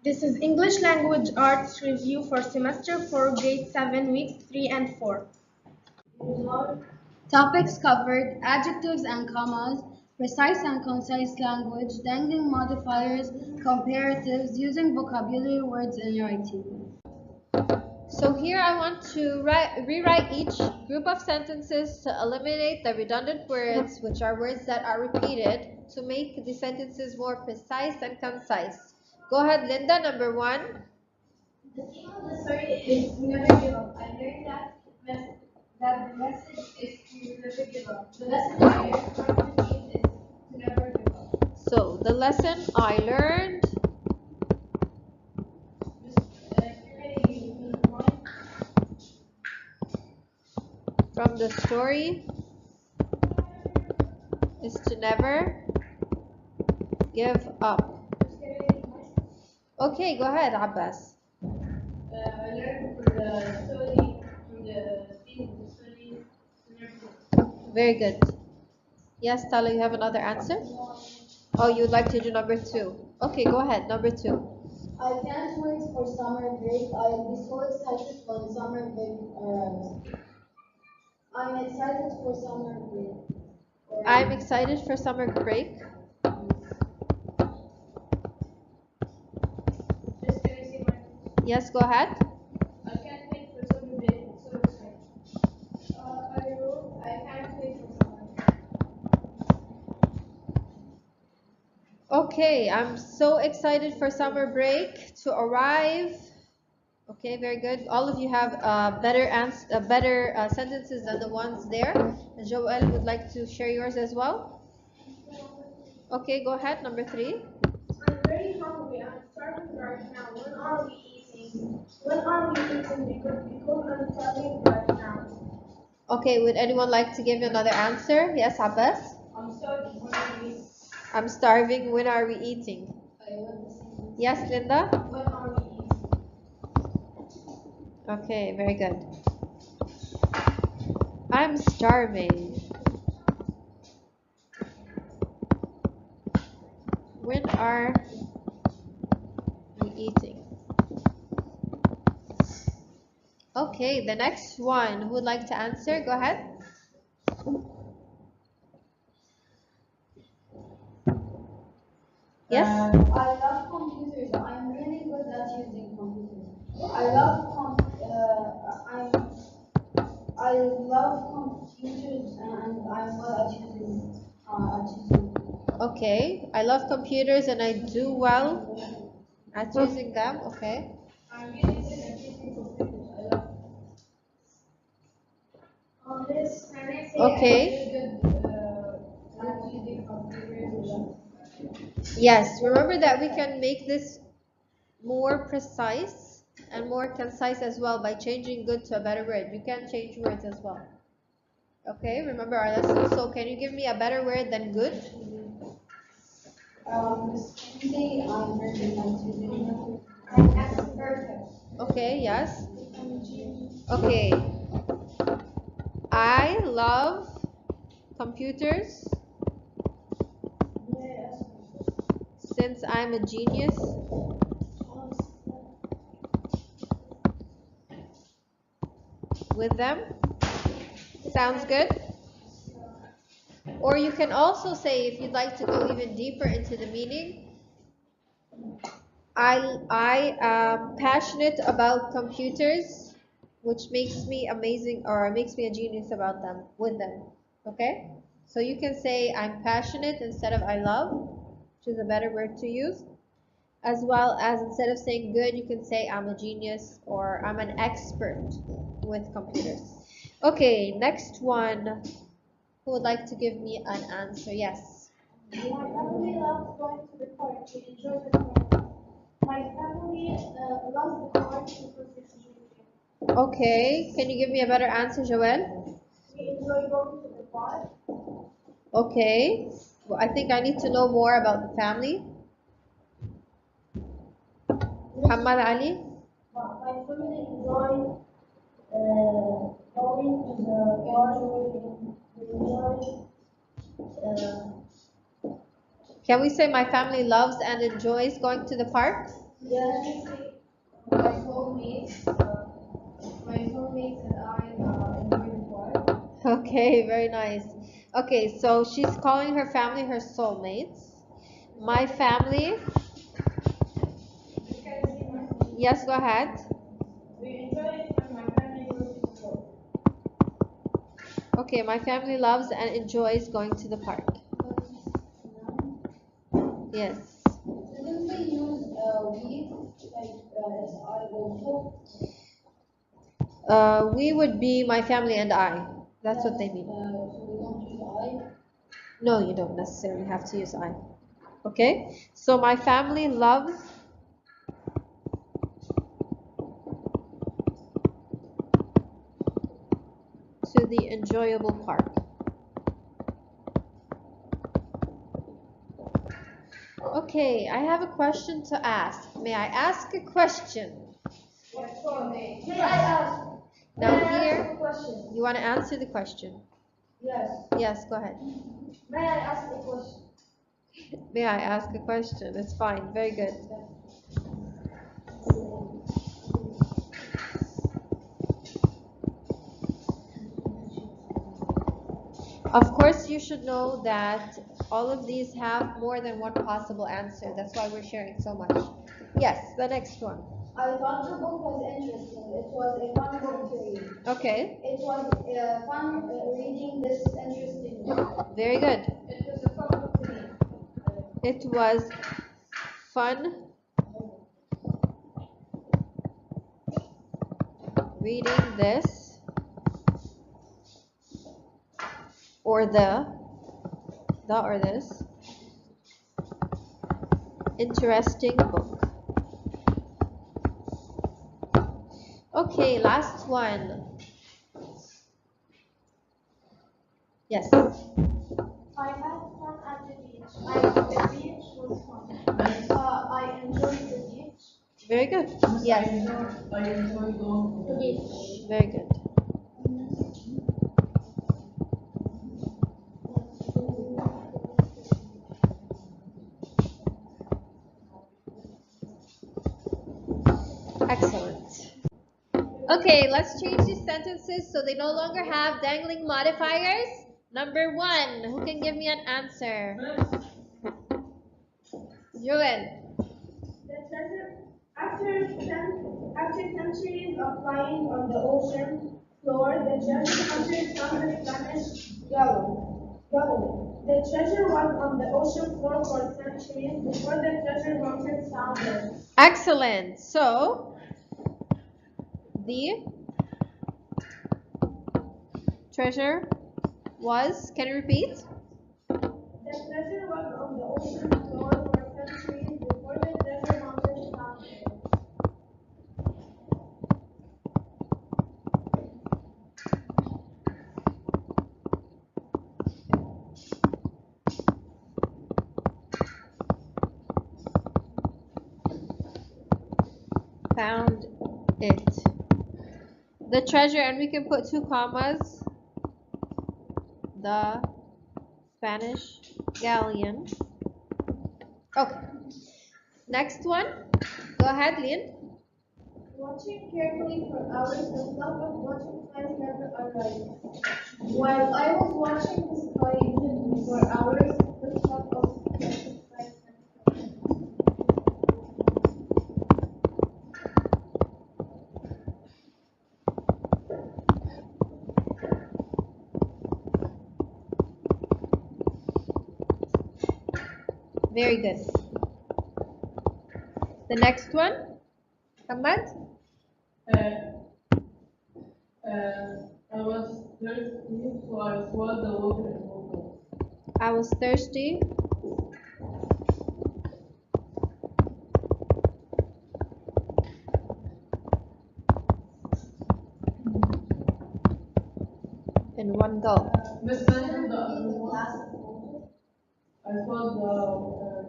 This is English Language Arts Review for Semester 4, Grade 7, Weeks 3 and 4. Topics covered: adjectives and commas, precise and concise language, dangling modifiers, comparatives, using vocabulary words in writing. So here I want to rewrite each group of sentences to eliminate the redundant words, which are words that are repeated, to make the sentences more precise and concise. Go ahead, Linda, number 1. The theme of the story is never give up. I learned that the message is to never give up. The lesson I learned from the theme is to never give up. So the lesson I learned from the story is to never give up. Okay, go ahead, Abbas. I learned from the story, from the theme of the story, to never give up. Very good. Yes, Tala, you have another answer? Oh, you'd like to do number 2. Okay, go ahead, number 2. I can't wait for summer break. I'll be so excited when summer break arrives. I'm excited for summer break. I'm excited for summer break. Just can I say my Yes, go ahead. I can't wait for summer break. I'm so excited. I can't wait for summer break. Okay, I'm so excited for summer break to arrive. Okay, very good. All of you have better sentences than the ones there. And Joel would like to share yours as well. Okay, go ahead. Number 3. I'm very hungry. I'm starving right now. When are we eating? When are we eating? Because I'm starving right now. Okay, would anyone like to give another answer? Yes, Abbas. I'm starving. When are we eating? I'm starving. When are we eating? Yes, Linda? When are we eating? Okay, very good. I'm starving. When are we eating? Okay, the next one. Who would like to answer? Go ahead. Yes? I love computers. I'm really good at using computers. I love computers and I'm well at using. Okay, I love computers and I do well at using them. Okay. I'm really good at using computers. I love. On this, can I say Okay. I'm really good at using computers? Yes, remember that we can make this more precise and more concise as well by changing good to a better word. You can change words as well. Okay, remember our lesson. So can you give me a better word than good? Say I'm very good at using. I'm expert. Okay, yes. Okay. I love computers since I'm a genius with them. Sounds good? Or you can also say, if you'd like to go even deeper into the meaning, I am passionate about computers, which makes me amazing or makes me a genius about them, with them. Okay? So you can say I'm passionate instead of I love, which is a better word to use. As well as instead of saying good, you can say I'm a genius or I'm an expert with computers. Okay, next one. Who would like to give me an answer? Yes. My family loves going to the park. We enjoy the park. My family loves the park because it's beautiful. Okay, can you give me a better answer, Joelle? We enjoy going to the park. Okay, well, I think I need to know more about the family. Muhammad Ali? My family enjoy going to the garden. We enjoy. Can we say my family loves and enjoys going to the park? Yes, my soulmates, my soulmates and I enjoy the park. Okay, very nice. Okay, so she's calling her family her soulmates. My family, Can I see mine? yes, go ahead. We enjoy it when my family goes to school. Okay, my family loves and enjoys going to the park. Yes. Didn't they use we like as I also? We would be my family and I. That's what they mean. So we don't use I. No, you don't necessarily have to use I. Okay? So my family loves to the enjoyable park. Okay, I have a question to ask. May I ask a question? Yes, you may. May I ask? Now May I ask here, a question? you want to answer the question? Yes. Yes, go ahead. May I ask a question? May I ask a question? It's fine. Very good. Of course, you should know that all of these have more than one possible answer. That's why we're sharing so much. Yes, the next one. I thought the book was interesting. It was a fun book to read. Okay, It was fun reading this interesting book. very good. It was a fun book to read. It was fun reading this or the or this interesting book. Okay, last one. Yes. I had fun at the beach. The beach was fun. I enjoyed the beach. Very good. Yes. I enjoyed going to the beach. Very good. Excellent. Okay, let's change these sentences so they no longer have dangling modifiers. Number one, who can give me an answer? Joel. The treasure, after centuries of flying on the ocean floor, the treasure hunter found the Spanish galleon. The treasure was on the ocean floor for centuries before the treasure hunter found it. Excellent. So, the treasure was, can you repeat? The treasure was on the ocean floor for centuries before the treasure hunter found it. Found it. The treasure, and we can put 2 commas. The Spanish galleon. Okay. Next one. Go ahead, Lynn. Watching carefully for hours, the flock of butterflies never arrived. While I was watching the sky for hours, the flock of butterflies never arrived. Very good. The next one. Ahmad. I was thirsty, so I swallowed the water in water. I was thirsty. In one go. Miss Manson, the other one. I swallowed the water.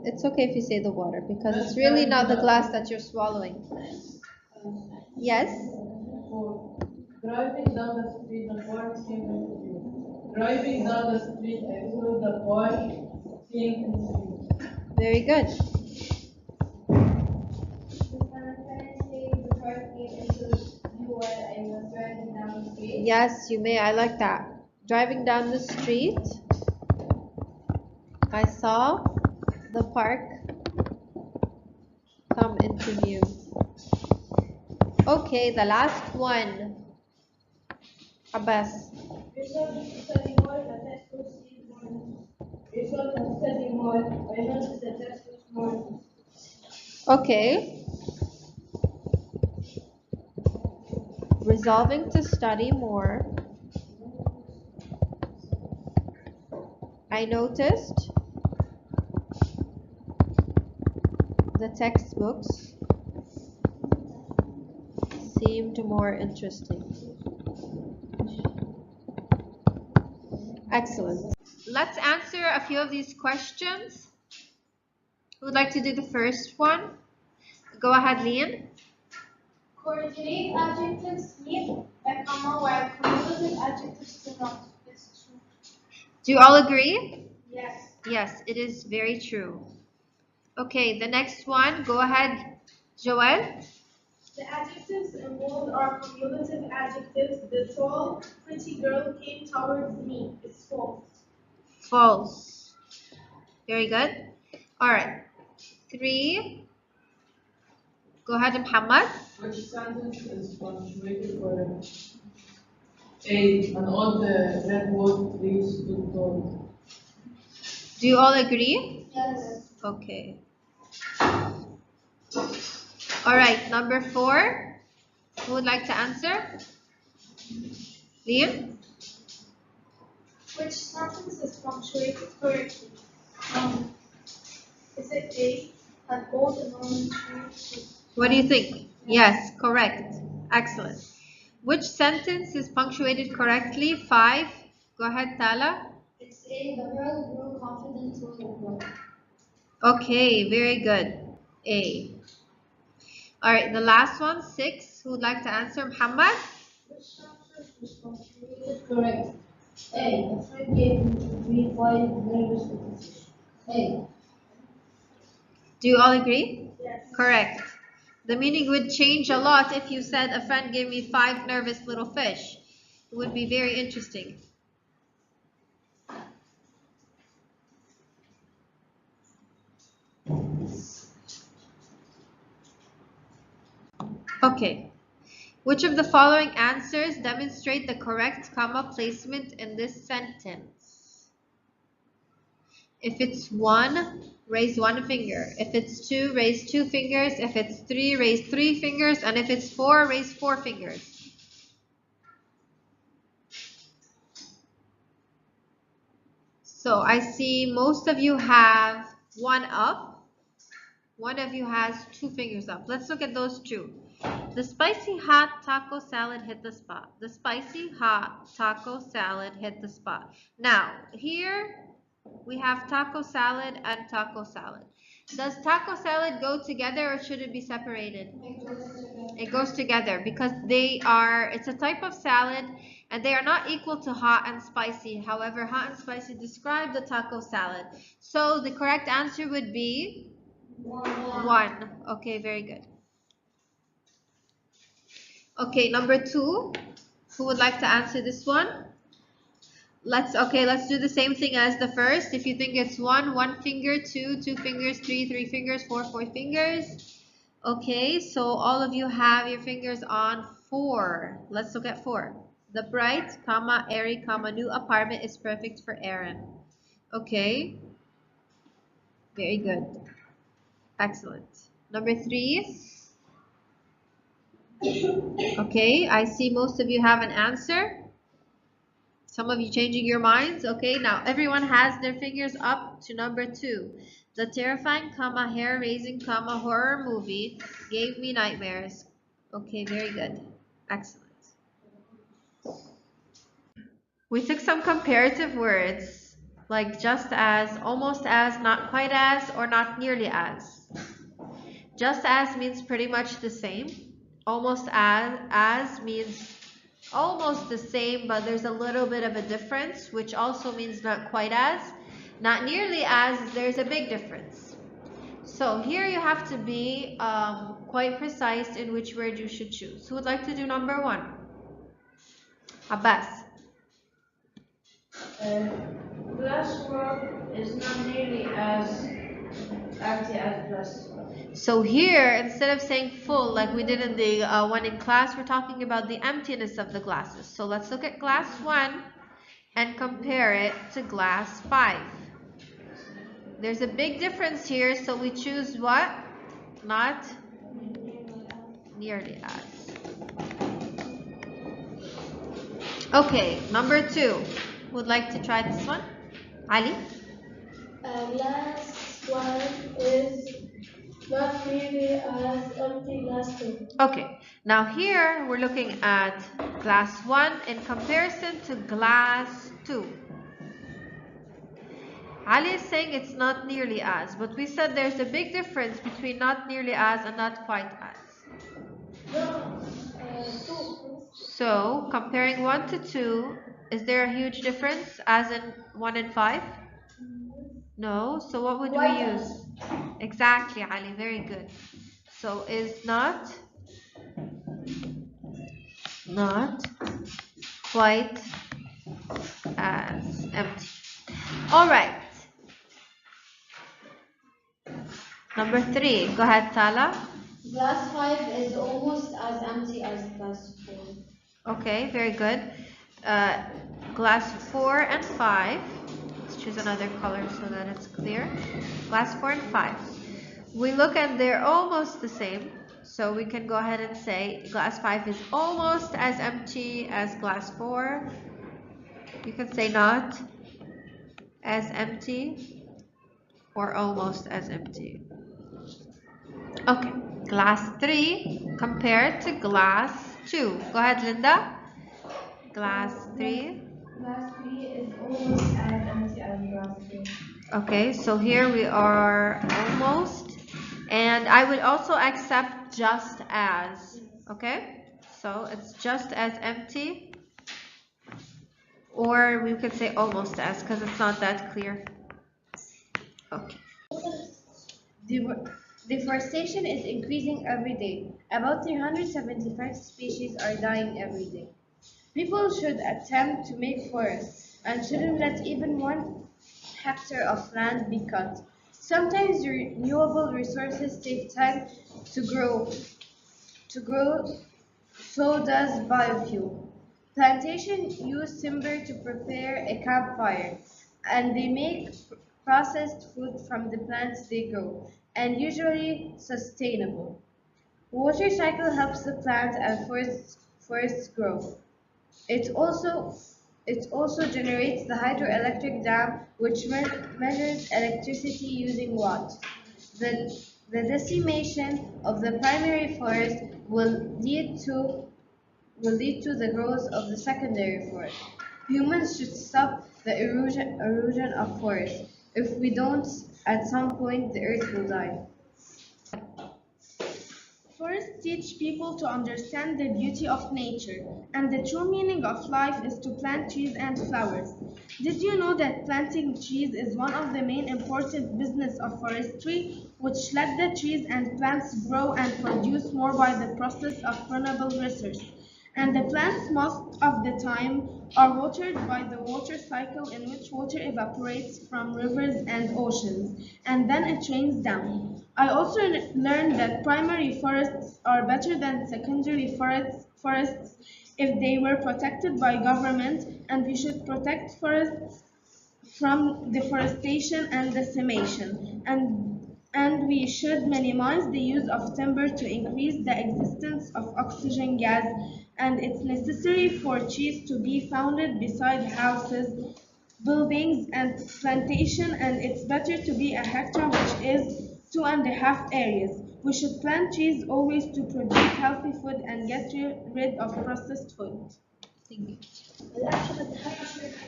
It's okay if you say the water because it's really not the glass that you're swallowing. Yes? Four. Driving down the street, the boy seemed confused. Driving down the street, I saw the boy seemed confused. Very good. Yes, you may. I like that. Driving down the street, I saw the park come into view. Okay, the last one. Abbas. Result to study more, the test was sleep more. Result to study more, I noticed the test was more. Okay. Resolving to study more, I noticed the textbooks seemed more interesting. Excellent. Let's answer a few of these questions. Who would like to do the first one? Go ahead, Lian. Coordinate adjectives need a comma while cumulative adjectives do not. It's true. Do you all agree? Yes. Yes, it is very true. Okay, the next one. Go ahead, Joel. The adjectives involved are cumulative adjectives. The tall, pretty girl came towards me. It's false. False. Very good. All right. 3. Go ahead, Muhammad. Which sentence is punctuated correctly? A. An old redwood tree stood tall. Do you all agree? Yes. Okay. All right, number 4. Who would like to answer? Liam? Which sentence is punctuated correctly? Is it A? An old almond tree. What do you think? Yes, correct. Excellent. Which sentence is punctuated correctly? 5. Go ahead, Tala. It's A. The girl grew confident through the book. Okay, very good. A. All right, the last one, 6. Who would like to answer? Muhammad? Which sentence is punctuated correctly? A. A friend gave me 5 nervous repetitions. A. Do you all agree? Yes. Correct. The meaning would change a lot if you said a friend gave me 5 nervous little fish. It would be very interesting. Okay. Which of the following answers demonstrate the correct comma placement in this sentence? If it's 1, raise 1 finger. If it's 2, raise 2 fingers. If it's 3, raise 3 fingers. And if it's 4, raise 4 fingers. So I see most of you have 1 up. One of you has 2 fingers up. Let's look at those 2. The spicy hot taco salad hit the spot. The spicy hot taco salad hit the spot. Now, here we have taco salad and taco salad. Does taco salad go together or should it be separated? It goes together because it's a type of salad and they are not equal to hot and spicy. However, hot and spicy describe the taco salad. So the correct answer would be 1. Okay, very good. Okay, number 2. Who would like to answer this one? Let's do the same thing as the first. If you think it's 1, 1 finger, 2, 2 fingers, 3, 3 fingers, 4, 4 fingers. Okay, so all of you have your fingers on 4. Let's look at 4. The bright, airy, new apartment is perfect for Aaron. Okay, very good. Excellent. Number 3. Okay, I see most of you have an answer. Some of you changing your minds. Okay, now everyone has their fingers up to number 2. The terrifying, hair-raising, horror movie gave me nightmares. Okay, very good. Excellent. We took some comparative words like just as, almost as, not quite as, or not nearly as. Just as means pretty much the same. Almost as means almost the same, but there's a little bit of a difference, which also means not quite as. Not nearly as, there's a big difference. So here you have to be quite precise in which word you should choose. Who would like to do number 1? Abbas. Glass world is not nearly as empty as glass. So here, instead of saying full like we did in the one in class, we're talking about the emptiness of the glasses. So let's look at glass 1 and compare it to glass 5. There's a big difference here, so we choose what? Not nearly as. Okay, number 2. Would like to try this one? Ali? Glass one is not nearly as empty glass two. Okay, now here we're looking at glass 1 in comparison to glass 2. Ali is saying it's not nearly as, but we said there's a big difference between not nearly as and not quite as. Two. So, comparing 1 to 2, is there a huge difference as in 1 and 5? No, so what would we use? Exactly, Ali, very good. So, is not quite as empty. All right. Number 3, go ahead, Tala. Glass 5 is almost as empty as glass 4. Okay, very good. Glass 4 and 5. Let's choose another color so that it's clear. Glass 4 and 5. We look and they're almost the same. So we can go ahead and say glass 5 is almost as empty as glass 4. You can say not as empty or almost as empty. Okay, glass 3 compared to glass 2. Go ahead, Linda. Glass 3. Glass 3 is almost as empty as glass 2. Okay, so here we are almost. And I would also accept just as. Okay, so it's just as empty. Or we could say almost as because it's not that clear. Okay. Deforestation is increasing every day. About 375 species are dying every day. People should attempt to make forests and shouldn't let even 1 hectare of land be cut. Sometimes renewable resources take time to grow. So does biofuel. Plantations use timber to prepare a campfire, and they make processed food from the plants they grow, and usually sustainable. Water cycle helps the plant and forests grow. It also generates the hydroelectric dam, which measures electricity using watt. The, the decimation of the primary forest will lead to the growth of the secondary forest. Humans should stop the erosion of forests. If we don't, at some point the earth will die. Forests teach people to understand the beauty of nature, and the true meaning of life is to plant trees and flowers. Did you know that planting trees is one of the main important business of forestry, which let the trees and plants grow and produce more by the process of renewable resource? And the plants most of the time are watered by the water cycle in which water evaporates from rivers and oceans, and then it rains down. I also learned that primary forests are better than secondary forests if they were protected by government, and we should protect forests from deforestation and decimation, and we should minimize the use of timber to increase the existence of oxygen gas, and it's necessary for trees to be founded beside houses, buildings, and plantation, and it's better to be a hectare, which is 2.5 areas. We should plant trees always to produce healthy food and get rid of processed food. Thank you.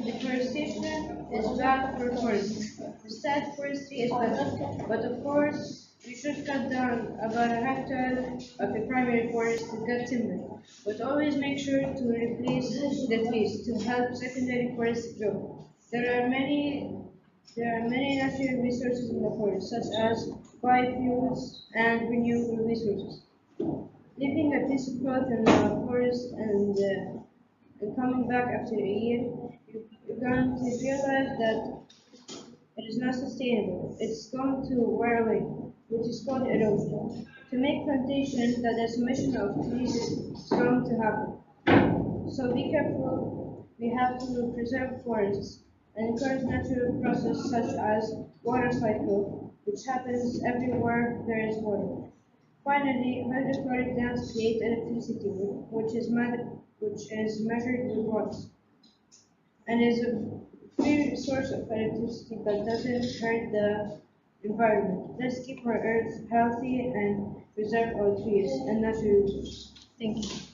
Deforestation is bad for forests. Instead, forestry is better. But of course, we should cut down about a hectare of the primary forest to cut timber. But always make sure to replace the trees to help secondary forests grow. There are many natural resources in the forest, such as biofuels and renewable resources. Leaving a piece of cloth in the forest and coming back after a year, you're going to realize that it is not sustainable. It's going to wear away, which is called erosion. To make plantation, the decimation of trees is going to happen. So be careful. We have to preserve forests and encourage natural processes such as water cycle, which happens everywhere there is water. Finally, hydrochloric dams create electricity, which is measured with watts, and is a free source of electricity that doesn't hurt the environment. Let's keep our earth healthy and preserve our trees and natural resources. Thank you.